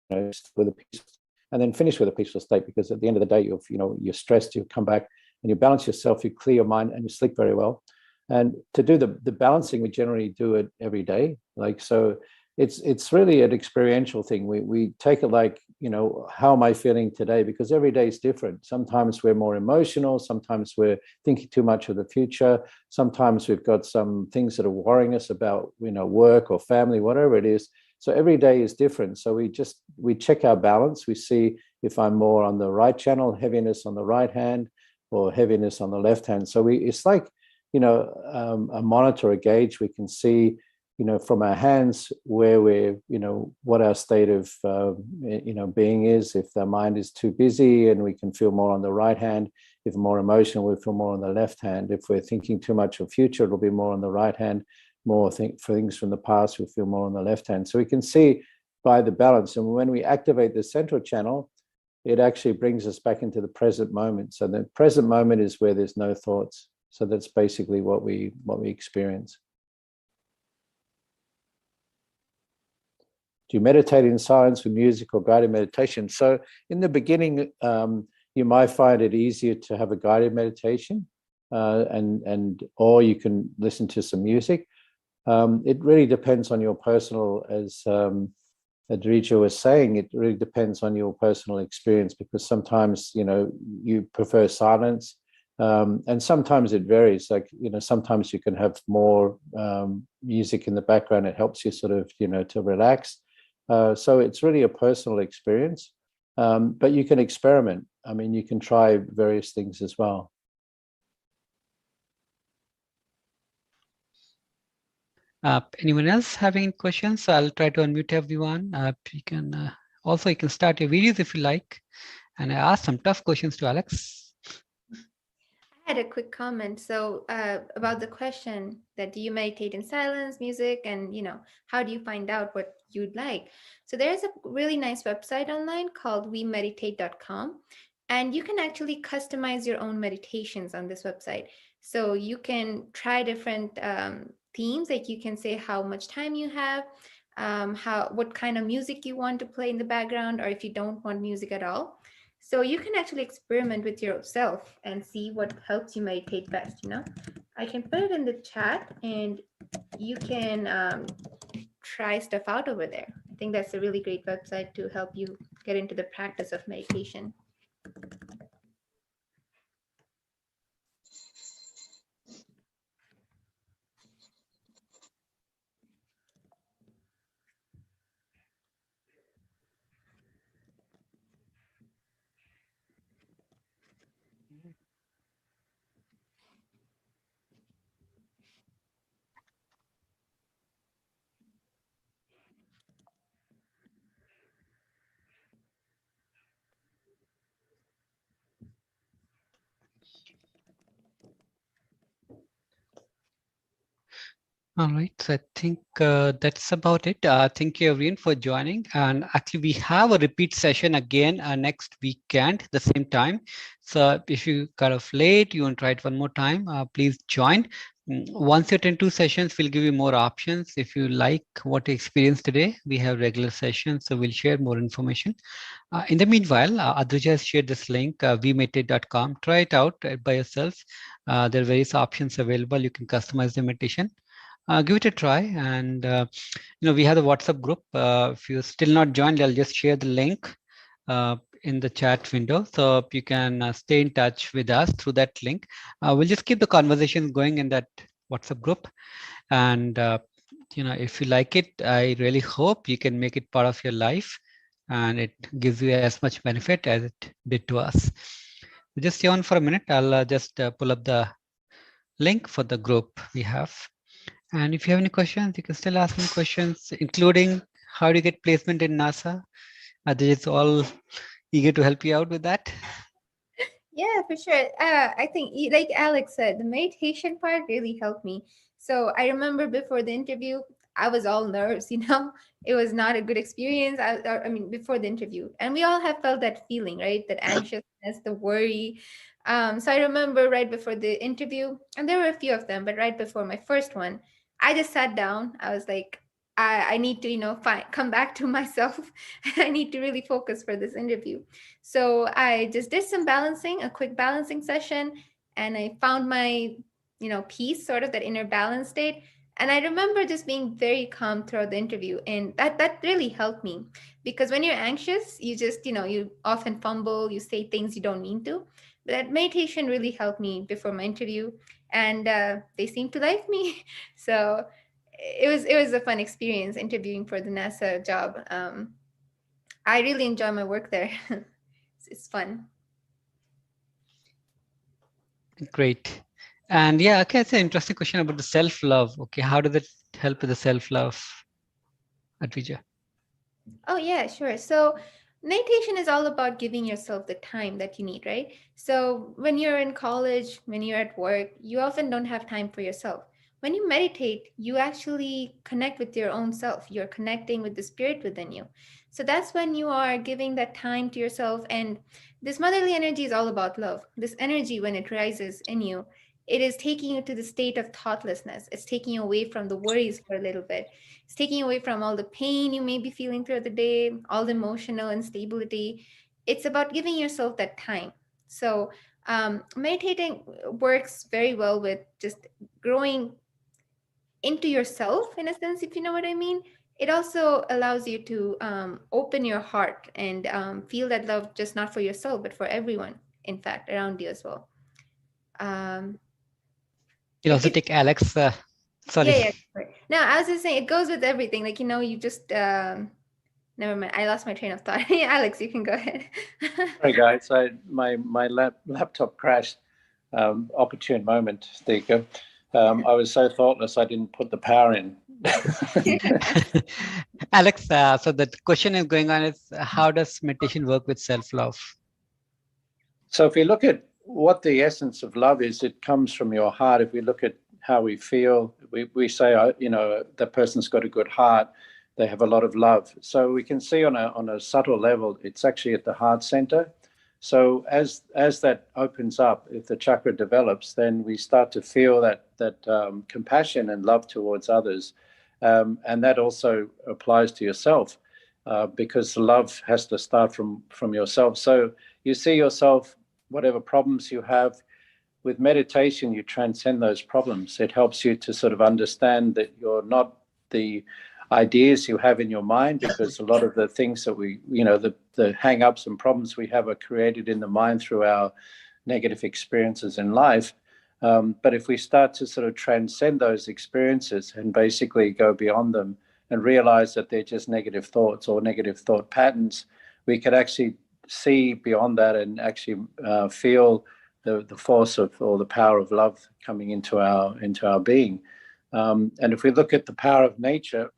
a peaceful, and then finish with a peaceful state, because at the end of the day, you're stressed, you come back and you balance yourself, you clear your mind, and you sleep very well. And to do the balancing, we generally do it every day. So it's really an experiential thing. We take it like, how am I feeling today? Because every day is different. Sometimes we're more emotional. Sometimes we're thinking too much of the future. Sometimes we've got some things that are worrying us about, work or family, whatever it is. So every day is different. So we check our balance. We see if I'm more on the right channel, heaviness on the right hand, or heaviness on the left hand. So it's like, a monitor, a gauge. We can see, from our hands where we're, what our state of, being is. If the mind is too busy, and we can feel more on the right hand. If more emotional, we feel more on the left hand. If we're thinking too much of future, it'll be more on the right hand. More for things from the past, we feel more on the left hand. So we can see by the balance. And when we activate the central channel, it actually brings us back into the present moment. So the present moment is where there's no thoughts. So that's basically what we experience. Do you meditate in silence with music or guided meditation? So in the beginning, you might find it easier to have a guided meditation, or you can listen to some music. It really depends on your personal, as Adrija was saying, it really depends on your personal experience, because sometimes, you prefer silence. And sometimes it varies. Sometimes you can have more music in the background. It helps you sort of, to relax. So it's really a personal experience, but you can experiment. I mean, you can try various things as well. Anyone else having questions? I'll try to unmute everyone. You can start your videos if you like. And I asked some tough questions to Alex. I had a quick comment. So about the question that do you meditate in silence, music, and how do you find out what you'd like? So there's a really nice website online called wemeditate.com, and you can actually customize your own meditations on this website. So you can try different themes, like you can say how much time you have. what kind of music you want to play in the background, or if you don't want music at all. So you can actually experiment with yourself and see what helps you meditate best. I can put it in the chat and you can try stuff out over there. I think that's a really great website to help you get into the practice of meditation. All right, so I think that's about it. Thank you everyone for joining. And actually we have a repeat session again next weekend, the same time. So if you kind of late, you want to try it one more time, please join. Once you attend 2 sessions, we'll give you more options. If you like what you experienced today, we have regular sessions, so we'll share more information. In the meanwhile, Adrija has shared this link, vmeditate.com. Try it out by yourself. There are various options available. You can customize the meditation. Give it a try, and we have the WhatsApp group. If you're still not joined, I'll just share the link in the chat window, so you can stay in touch with us through that link. We'll just keep the conversation going in that WhatsApp group, and if you like it, I really hope you can make it part of your life, and it gives you as much benefit as it did to us. Just stay on for a minute. I'll just pull up the link for the group we have. And if you have any questions, you can still ask me questions, including how do you get placement in NASA? It's all eager to help you out with that. Yeah, for sure. I think, like Alex said, the meditation part really helped me. So I remember before the interview, I was all nerves, it was not a good experience. I mean, before the interview, and we all have felt that feeling, right? That anxiousness, the worry. So I remember right before the interview, and there were a few of them, but right before my first one, I just sat down. I was like, I need to, come back to myself. I need to really focus for this interview. So I just did some balancing, a quick balancing session, and I found my, peace, sort of that inner balance state. And I remember just being very calm throughout the interview. And that really helped me, because when you're anxious, you just, you often fumble, you say things you don't mean to. But that meditation really helped me before my interview, and they seemed to like me. So it was a fun experience interviewing for the NASA job. I really enjoy my work there. It's fun. Great. And yeah, okay, it's an interesting question about the self-love. Okay, how does it help with the self-love, Advija? Oh, yeah, sure. So meditation is all about giving yourself the time that you need, right? So when you're in college, when you're at work, you often don't have time for yourself. When you meditate, you actually connect with your own self. You're connecting with the spirit within you. So that's when you are giving that time to yourself. And this motherly energy is all about love. This energy, when it rises in you, it is taking you to the state of thoughtlessness. It's taking you away from the worries for a little bit. It's taking you away from all the pain you may be feeling throughout the day, all the emotional instability. It's about giving yourself that time. So meditating works very well with just growing into yourself, in a sense, if you know what I mean. It also allows you to open your heart and feel that love, just not for yourself, but for everyone, in fact, around you as well. You'll also take Alex. Sorry. Yeah. No, I was just saying it goes with everything. Like, you just never mind. I lost my train of thought. Alex, you can go ahead. Sorry, guys. My laptop crashed. Opportune moment. There you go. I was so thoughtless, I didn't put the power in. Alex, so the question is going on is, how does meditation work with self-love? So if we look at what the essence of love is, it comes from your heart. If we look at how we feel, we say, the person's got a good heart, they have a lot of love. So we can see on a subtle level, it's actually at the heart center. So as that opens up, if the chakra develops, then we start to feel that compassion and love towards others. And that also applies to yourself, because love has to start from yourself. So you see yourself, whatever problems you have. With meditation, you transcend those problems. It helps you to sort of understand that you're not the ideas you have in your mind, because a lot of the things that we, the hang-ups and problems we have are created in the mind through our negative experiences in life. But if we start to sort of transcend those experiences and basically go beyond them and realize that they're just negative thoughts or negative thought patterns, we could actually see beyond that and actually feel the force of, or the power of love coming into our being. And if we look at the power of nature,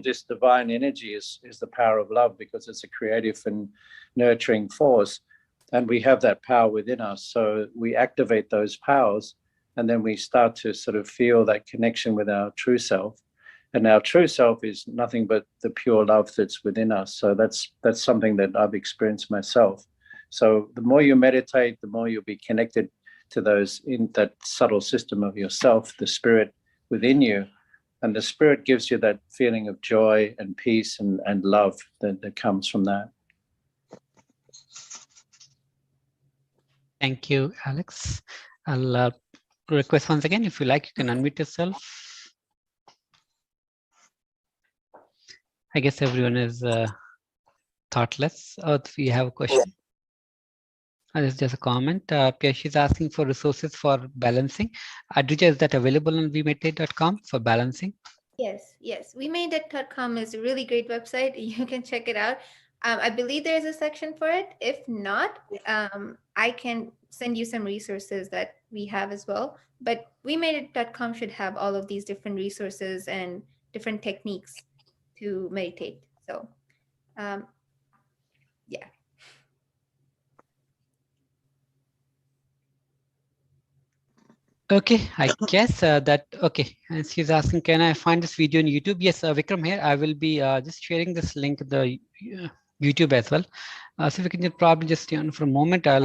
this divine energy is the power of love, because it's a creative and nurturing force. And we have that power within us. So we activate those powers, and then we start to sort of feel that connection with our true self. And our true self is nothing but the pure love that's within us. So that's something that I've experienced myself. So the more you meditate, the more you'll be connected to those, in that subtle system of yourself, the spirit within you. And the spirit gives you that feeling of joy and peace and love that comes from that. Thank you, Alex. I'll request once again, if you like, you can unmute yourself. I guess everyone is thoughtless. Oh, we have a question. This is just a comment. She's asking for resources for balancing. Adrija, is that available on wemeditate.com for balancing? Yes, yes. WeMadeIt.com is a really great website. You can check it out. I believe there's a section for it. If not, I can send you some resources that we have as well. But WeMadeIt.com should have all of these different resources and different techniques to meditate. So, yeah. Okay, I guess that, okay. And she's asking, can I find this video on YouTube? Yes, Vikram here. I will be just sharing this link, the YouTube as well. So we can probably just stay on for a moment. I'll